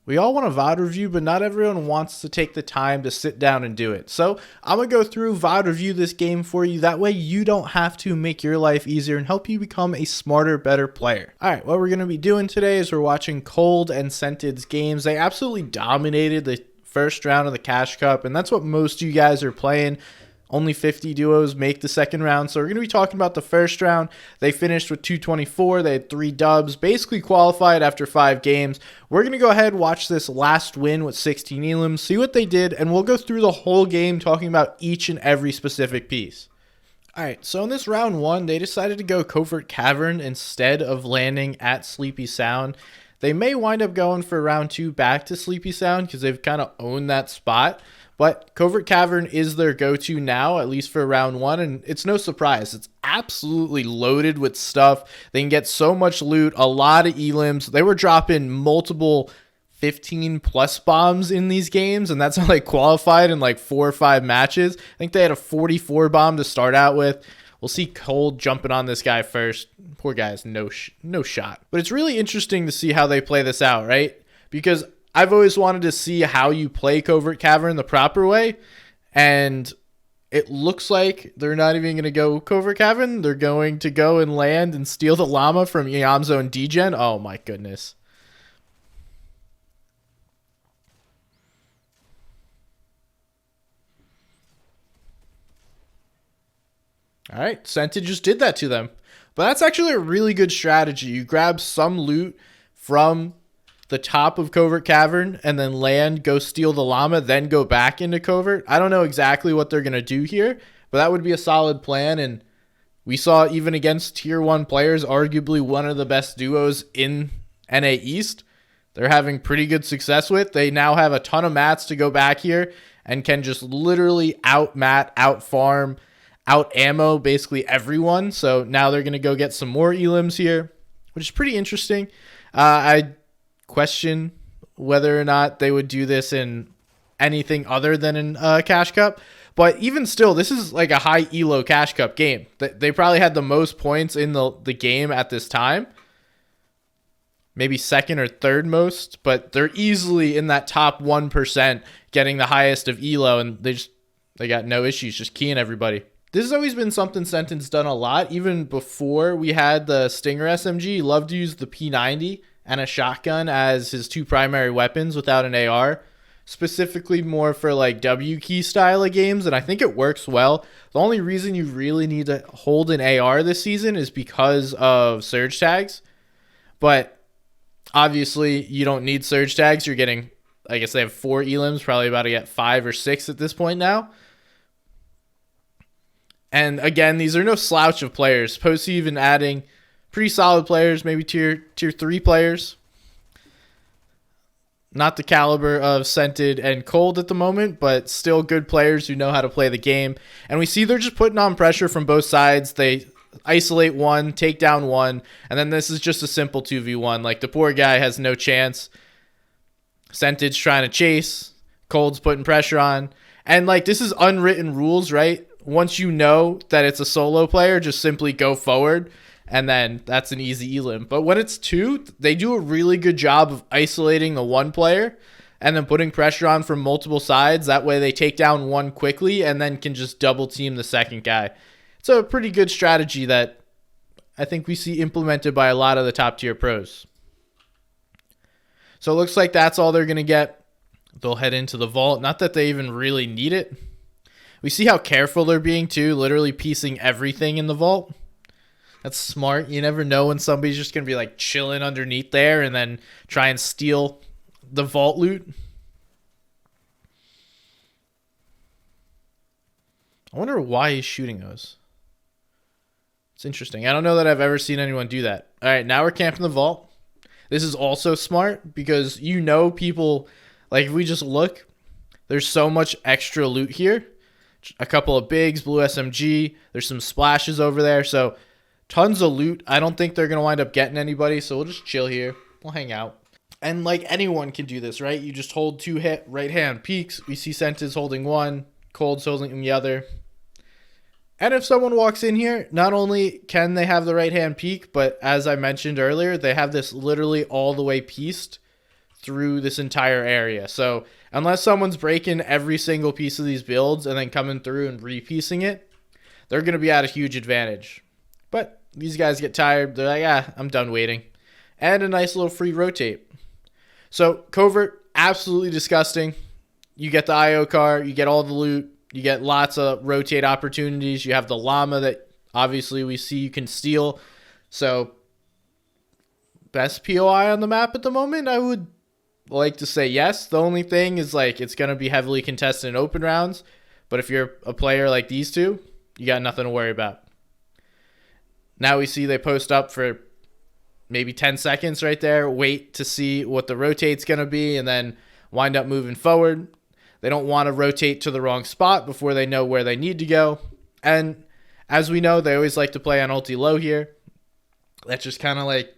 We all want a VOD review, but not everyone wants to take the time to sit down and do it. So I'm going to go through VOD review this game for you. That way you don't have to make your life easier and help you become a smarter, better player. All right, what we're going to be doing today is we're watching Cold and Scented's games. They absolutely dominated the first round of the Cash Cup, and that's what most of you guys are playing. Only 50 duos make the second round. So we're going to be talking about the first round. They finished with 224. They had 3 dubs, basically qualified after 5 games. We're going to go ahead and watch this last win with 16 elims, see what they did, and we'll go through the whole game talking about each and every specific piece. Alright, so in this round 1, they decided to go Covert Cavern instead of landing at Sleepy Sound. They may wind up going for round 2 back to Sleepy Sound because they've kind of owned that spot. But Covert Cavern is their go-to now, at least for round 1, and it's no surprise. It's absolutely loaded with stuff. They can get so much loot, a lot of elims. They were dropping multiple 15-plus bombs in these games, and that's how they qualified in like 4 or 5 matches. I think they had a 44 bomb to start out with. We'll see Cold jumping on this guy first. Poor guy has no shot. But it's really interesting to see how they play this out, right? Because I've always wanted to see how you play Covert Cavern the proper way, and it looks like they're not even going to go Covert Cavern. They're going to go and land and steal the llama from Yamzo and Degen. Oh my goodness. All right, Scented just did that to them. But that's actually a really good strategy. You grab some loot from the top of Covert Cavern and then land, go steal the llama, then go back into Covert. I don't know exactly what they're going to do here, but that would be a solid plan. And we saw even against tier 1 players, arguably one of the best duos in NA East, they're having pretty good success with. They now have a ton of mats to go back here and can just literally out mat, out farm, out ammo basically everyone. So now they're going to go get some more elims here, which is pretty interesting. I question whether or not they would do this in anything other than in Cash Cup, but even still, this is like a high elo Cash Cup game. They probably had the most points in the game at this time, maybe second or third most, but they're easily in that top 1% getting the highest of elo, and they got no issues just keying everybody. This has always been something Sentin's done a lot. Even before we had the Stinger SMG, he loved to use the P90 and a shotgun as his 2 primary weapons without an AR, specifically more for like W key style of games, and I think it works well. The only reason you really need to hold an AR this season is because of surge tags, but obviously you don't need surge tags. You're getting, I guess they have 4 elims, probably about to get 5 or 6 at this point now. And again, these are no slouch of players. Post even adding pretty solid players, maybe tier 3 players. Not the caliber of Scented and Cold at the moment, but still good players who know how to play the game. And we see they're just putting on pressure from both sides. They isolate one, take down one, and then this is just a simple 2v1. Like, the poor guy has no chance. Scented's trying to chase. Cold's putting pressure on. And, like, this is unwritten rules, right? Once you know that it's a solo player, just simply go forward, and then that's an easy elim. But when it's 2, they do a really good job of isolating the one player and then putting pressure on from multiple sides. That way they take down one quickly and then can just double team the second guy. It's a pretty good strategy that I think we see implemented by a lot of the top tier pros. So it looks like that's all they're going to get. They'll head into the vault. Not that they even really need it. We see how careful they're being too, literally piecing everything in the vault. That's smart. You never know when somebody's just going to be like chilling underneath there and then try and steal the vault loot. I wonder why he's shooting those. It's interesting. I don't know that I've ever seen anyone do that. All right, now we're camping the vault. This is also smart because you know people, like if we just look, there's so much extra loot here. A couple of bigs, blue SMG. There's some splashes over there. So tons of loot. I don't think they're going to wind up getting anybody. So we'll just chill here. We'll hang out. And like anyone can do this, right? You just hold 2 right hand peeks. We see Sentence holding one. Cold's holding the other. And if someone walks in here, not only can they have the right hand peek, but as I mentioned earlier, they have this literally all the way pieced through this entire area. So unless someone's breaking every single piece of these builds and then coming through and repiecing it, they're going to be at a huge advantage. But these guys get tired. They're like, ah, I'm done waiting. And a nice little free rotate. So Covert, absolutely disgusting. You get the IO car, you get all the loot, you get lots of rotate opportunities. You have the llama that obviously we see you can steal. So best POI on the map at the moment, I would like to say yes. The only thing is, like, it's going to be heavily contested in open rounds. But if you're a player like these two, you got nothing to worry about. Now we see they post up for maybe 10 seconds right there, wait to see what the rotate's going to be, and then wind up moving forward. They don't want to rotate to the wrong spot before they know where they need to go. And as we know, they always like to play on ulti low here. That's just kind of like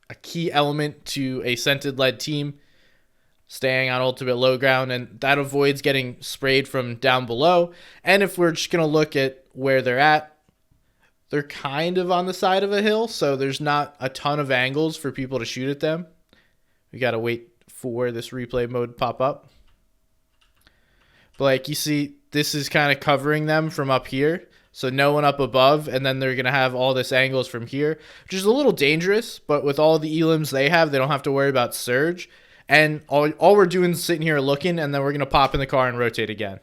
a key element to a scented-led team, staying on ultimate low ground, and that avoids getting sprayed from down below. And if we're just going to look at where they're at, they're kind of on the side of a hill, so there's not a ton of angles for people to shoot at them. We got to wait for this replay mode to pop up. But like you see, this is kind of covering them from up here, so no one up above, and then they're going to have all this angles from here, which is a little dangerous, but with all the elims they have, they don't have to worry about surge. And all we're doing is sitting here looking, and then we're going to pop in the car and rotate again.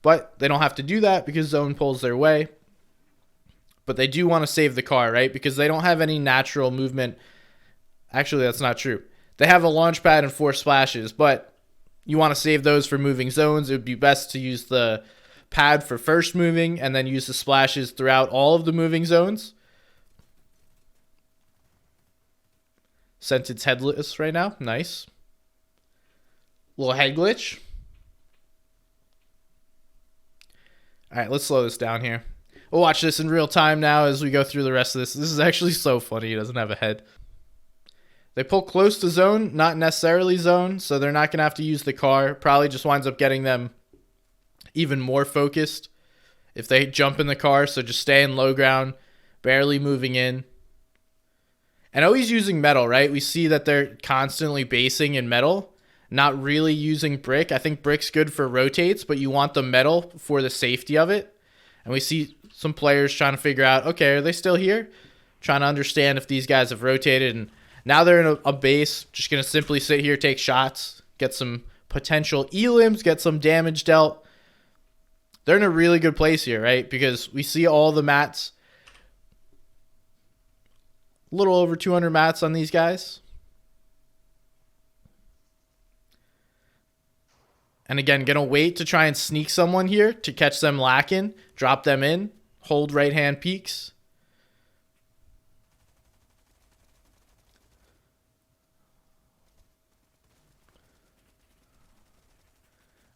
But they don't have to do that because zone pulls their way. But they do want to save the car, right? Because they don't have any natural movement. Actually, that's not true. They have a launch pad and 4 splashes, but you want to save those for moving zones. It would be best to use the pad for first moving and then use the splashes throughout all of the moving zones. Sented's headless right now. Nice. Little head glitch. All right, let's slow this down here. We'll watch this in real time now as we go through the rest of this. This is actually so funny. He doesn't have a head. They pull close to zone, not necessarily zone, so they're not going to have to use the car. Probably just winds up getting them even more focused if they jump in the car. So just stay in low ground, barely moving in. And always using metal, right? We see that they're constantly basing in metal, not really using brick. I think brick's good for rotates, but you want the metal for the safety of it. And we see some players trying to figure out, okay, are they still here? Trying to understand if these guys have rotated. And now they're in a base, just going to simply sit here, take shots, get some potential elims, get some damage dealt. They're in a really good place here, right? Because we see all the mats. A little over 200 mats on these guys. And again, going to wait to try and sneak someone here to catch them lacking, drop them in, hold right-hand peaks.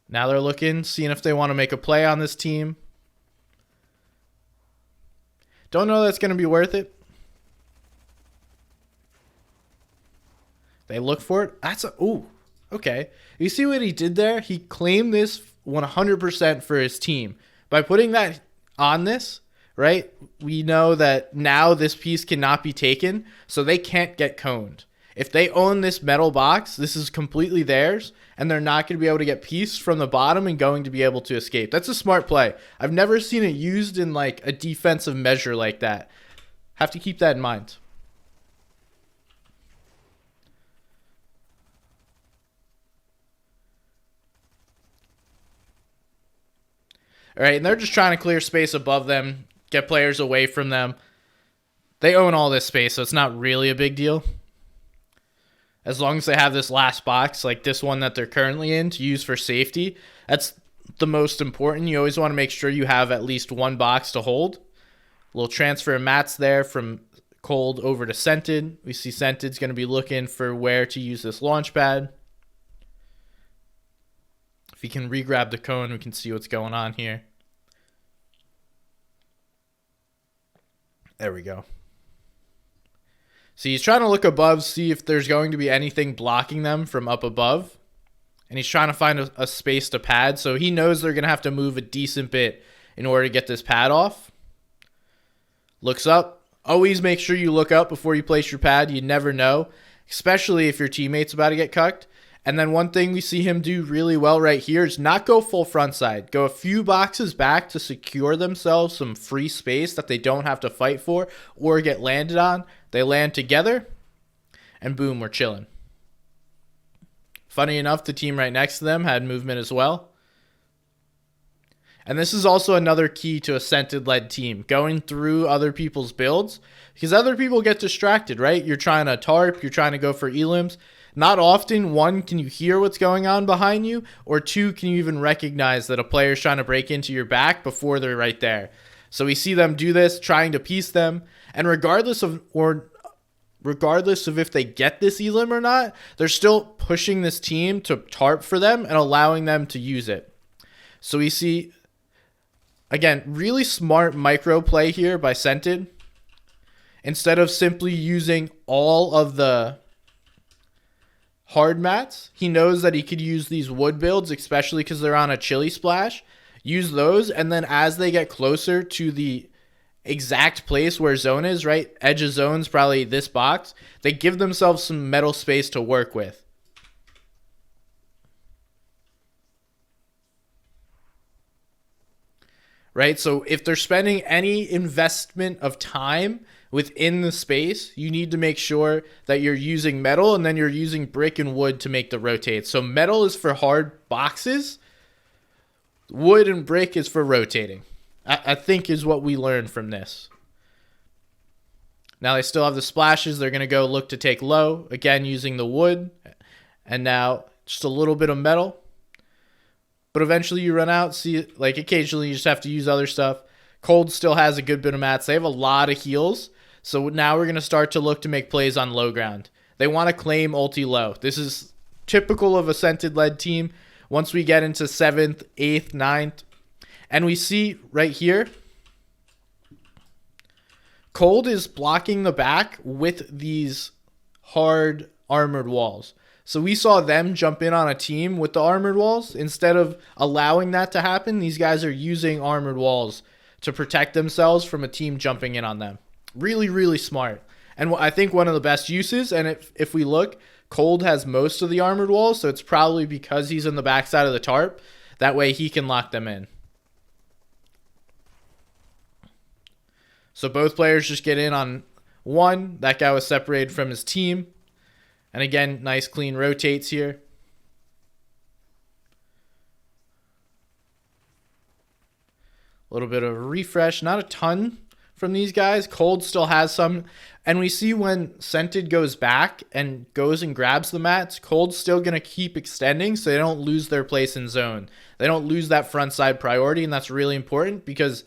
Now they're looking, seeing if they want to make a play on this team. Don't know that's going to be worth it. They look for it. That's a... Ooh. Okay. You see what he did there? He claimed this 100% for his team. By putting that on this, right, we know that now this piece cannot be taken, so they can't get coned. If they own this metal box, this is completely theirs, and they're not going to be able to get pieced from the bottom and going to be able to escape. That's a smart play. I've never seen it used in like a defensive measure like that. Have to keep that in mind. All right, and they're just trying to clear space above them, get players away from them. They own all this space, so it's not really a big deal. As long as they have this last box, like this one that they're currently in, to use for safety, that's the most important. You always want to make sure you have at least one box to hold. A little transfer of mats there from cold over to scented. We see scented's going to be looking for where to use this launch pad. If he can re-grab the cone, we can see what's going on here. There we go. See, he's trying to look above, see if there's going to be anything blocking them from up above. And he's trying to find a space to pad, so he knows they're going to have to move a decent bit in order to get this pad off. Looks up. Always make sure you look up before you place your pad. You never know. especially if your teammate's about to get cucked. And then one thing we see him do really well right here is not go full front side. Go a few boxes back to secure themselves some free space that they don't have to fight for or get landed on. They land together, and boom, we're chilling. Funny enough, the team right next to them had movement as well. And this is also another key to a scented-led team, going through other people's builds, because other people get distracted, right? You're trying to tarp, you're trying to go for elims. Not often, one, can you hear what's going on behind you, or two, can you even recognize that a player's trying to break into your back before they're right there? So we see them do this, trying to piece them, and regardless of if they get this elim or not, they're still pushing this team to tarp for them and allowing them to use it. So we see, again, really smart micro play here by Scented. Instead of simply using all of the hard mats, he knows that he could use these wood builds, especially because they're on a chili splash. Use those, and then as they get closer to the exact place where zone is, right? Edge of zone's probably this box. They give themselves some metal space to work with. Right? So if they're spending any investment of time within the space, you need to make sure that you're using metal and then you're using brick and wood to make the rotate. So metal is for hard boxes. Wood and brick is for rotating. I think is what we learned from this. Now they still have the splashes. They're going to go look to take low. Again, using the wood. And now just a little bit of metal. But eventually you run out. See, like occasionally you just have to use other stuff. Cold still has a good bit of mats. They have a lot of heals. So now we're going to start to look to make plays on low ground. They want to claim ulti low. This is typical of a Scented-led team. Once we get into 7th, 8th, 9th. And we see right here, Cold is blocking the back with these hard armored walls. So we saw them jump in on a team with the armored walls. Instead of allowing that to happen, these guys are using armored walls to protect themselves from a team jumping in on them. Really, really smart. And I think one of the best uses, and if we look, Cold has most of the armored walls, so it's probably because he's in the backside of the tarp. That way he can lock them in. So both players just get in on one. That guy was separated from his team. And again, nice clean rotates here. A little bit of a refresh. Not a ton from these guys. Cold still has some. And we see when Scented goes back and goes and grabs the mats, Cold's still going to keep extending so they don't lose their place in zone. They don't lose that front side priority, and that's really important because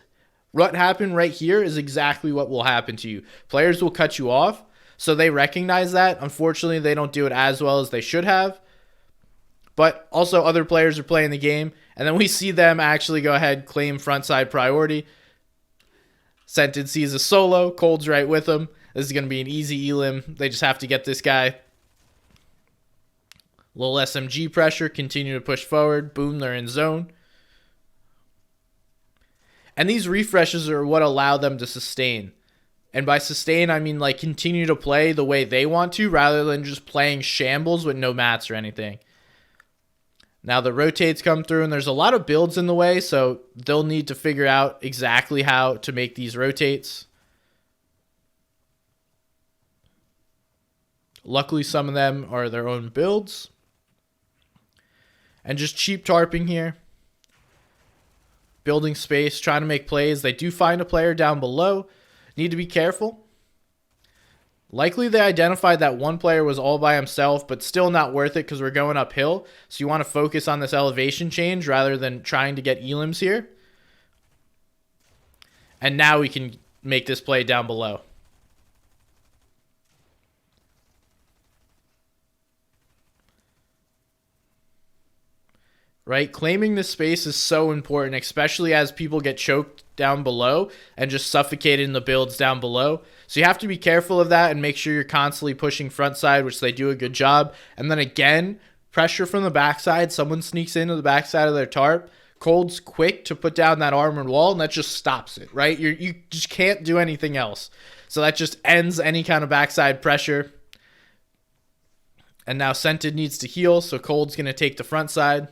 what happened right here is exactly what will happen to you. Players will cut you off, so they recognize that. Unfortunately, they don't do it as well as they should have. But also other players are playing the game, and then we see them actually go ahead, claim frontside priority. Scented sees a solo. Cold's right with him. This is going to be an easy elim. They just have to get this guy. Little SMG pressure. Continue to push forward. Boom, they're in zone. And these refreshes are what allow them to sustain. And by sustain, I mean like continue to play the way they want to rather than just playing shambles with no mats or anything. Now the rotates come through and there's a lot of builds in the way, so they'll need to figure out exactly how to make these rotates. Luckily, some of them are their own builds. And just cheap tarping here. Building space, trying to make plays. They do find a player down below. Need to be careful. Likely they identified that one player was all by himself, but still not worth it because we're going uphill. So you want to focus on this elevation change rather than trying to get elims here. And now we can make this play down below. Right? Claiming this space is so important, especially as people get choked down below and just suffocated in the builds down below. So you have to be careful of that and make sure you're constantly pushing front side, which they do a good job. And then again, pressure from the backside. Someone sneaks into the backside of their tarp. Cold's quick to put down that armored wall, and that just stops it, right? You just can't do anything else. So that just ends any kind of backside pressure. And now Scented needs to heal, so Cold's going to take the front side.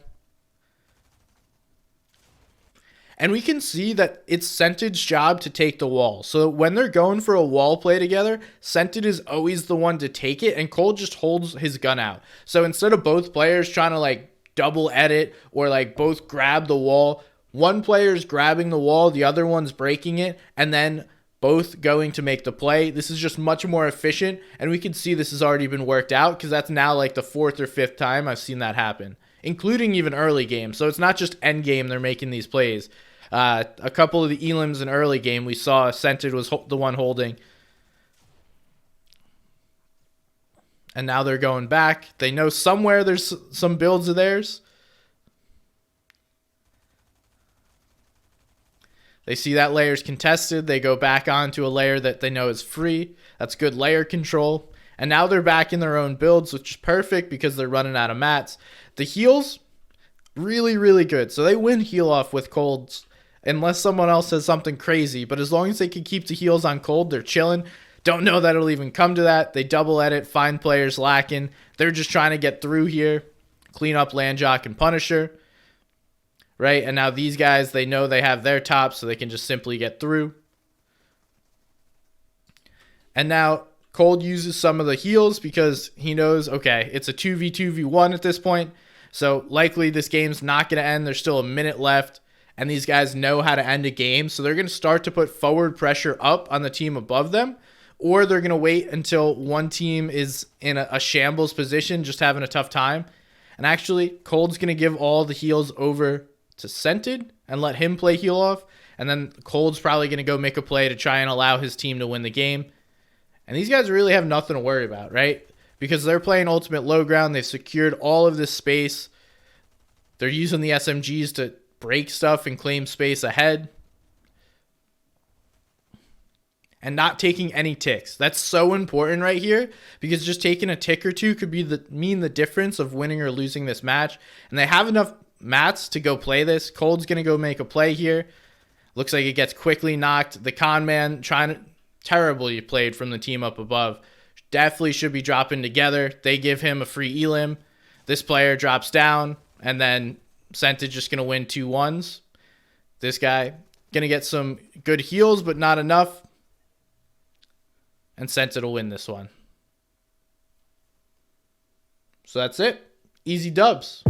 And we can see that it's Scented's job to take the wall. So when they're going for a wall play together, Scented is always the one to take it, and Cold just holds his gun out. So instead of both players trying to like double edit or like both grab the wall, one player's grabbing the wall, the other one's breaking it, and then both going to make the play. This is just much more efficient, and we can see this has already been worked out because that's now like the 4th or 5th time I've seen that happen, including even early game. So it's not just end game they're making these plays. A couple of the elims in early game we saw Scented was the one holding. And now they're going back. They know somewhere there's some builds of theirs. They see that layer's contested. They go back onto a layer that they know is free. That's good layer control. And now they're back in their own builds, which is perfect because they're running out of mats. The heals, really, really good. So they win heal off with Colds unless someone else says something crazy. But as long as they can keep the heals on Cold, they're chilling. Don't know that it'll even come to that. They double edit, find players lacking. They're just trying to get through here, clean up Landjock and Punisher. Right, and now these guys, they know they have their top, so they can just simply get through. And now Cold uses some of the heals because he knows, okay, it's a 2v2v1 at this point, so likely this game's not going to end. There's still a minute left, and these guys know how to end a game, so they're going to start to put forward pressure up on the team above them, or they're going to wait until one team is in a shambles position, just having a tough time. And actually, Cold's going to give all the heals over to Scented and let him play heal off, and then Cold's probably going to go make a play to try and allow his team to win the game. And these guys really have nothing to worry about, right? Because they're playing ultimate low ground. They've secured all of this space. They're using the SMGs to break stuff and claim space ahead. And not taking any ticks. That's so important right here because just taking a tick or two could be mean the difference of winning or losing this match. And they have enough mats to go play this. Cold's going to go make a play here. Looks like it gets quickly knocked. The con man trying to terribly played from the team up above. Definitely should be dropping together. They give him a free elim. This player drops down, and then Scented just going to win 2-1s. This guy going to get some good heals, but not enough. And Scented will win this one. So that's it. Easy dubs.